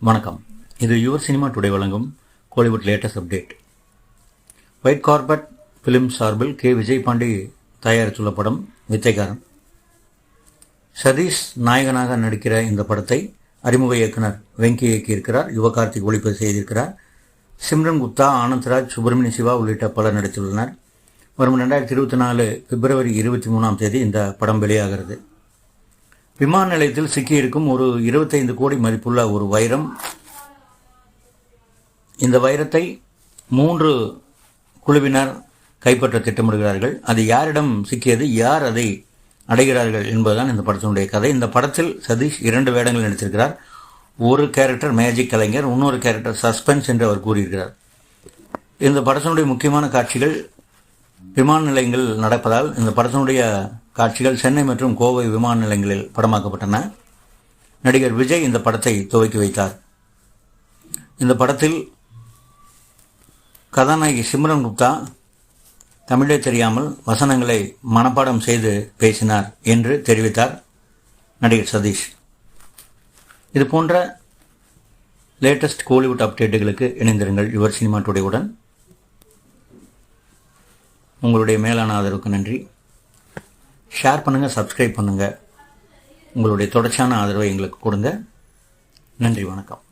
வணக்கம். இது your cinema today வழங்கும் Kollywood latest update. White carpet film சார்பில் கே. விஜய் பாண்டி தயாரித்துள்ள படம் வித்தைக்காரன். சதீஷ் நாயகனாக நடிக்கிற இந்த படத்தை அறிமுக இயக்குனர் வெங்கி இயக்கியிருக்கிறார். யுவகார்த்திக் ஒளிப்பதிவு செய்திருக்கிறார். சிம்ரன் குப்தா, ஆனந்த்ராஜ், சுப்பிரமணிய சிவா உள்ளிட்ட பலர் நடித்துள்ளனர். வரும் 2024 பிப்ரவரி 23 இந்த படம் வெளியாகிறது. விமான நிலையத்தில் சிக்கியிருக்கும் ஒரு 25 கோடி மதிப்புள்ள ஒரு வைரம். இந்த வைரத்தை 3 குழுவினர் கைப்பற்ற திட்டமிடுகிறார்கள். அது யாரிடம் சிக்கியது, யார் அதை அடைகிறார்கள் என்பதுதான் இந்த படத்தினுடைய கதை. இந்த படத்தில் சதீஷ் 2 வேடங்கள் நடித்திருக்கிறார். ஒரு கேரக்டர் மேஜிக் கலைஞர், இன்னொரு கேரக்டர் சஸ்பென்ஸ் என்று அவர் கூறியிருக்கிறார். இந்த படத்தினுடைய முக்கியமான காட்சிகள் விமான நிலையங்கள் நடப்பதால் இந்த படத்தினுடைய காட்சிகள் சென்னை மற்றும் கோவை விமான நிலையங்களில் படமாக்கப்பட்டன. நடிகர் விஜய் இந்த படத்தை துவக்கி வைத்தார். இந்த படத்தில் கதாநாயகி சிம்ரன் குப்தா தமிழே தெரியாமல் வசனங்களை மனப்பாடம் செய்து பேசினார் என்று தெரிவித்தார் நடிகர் சதீஷ். இது போன்ற லேட்டஸ்ட் கோலிவுட் அப்டேட்டுகளுக்கு இணைந்திருங்கள் யுவர் சினிமா டுடேவுடன். உங்களுடைய மேலான ஆதரவுக்கு நன்றி. ஷேர் பண்ணுங்கள், சப்ஸ்கிரைப் பண்ணுங்கள். உங்களுடைய தொடர்ச்சியான ஆதரவை எங்களுக்கு கொடுங்க. நன்றி, வணக்கம்.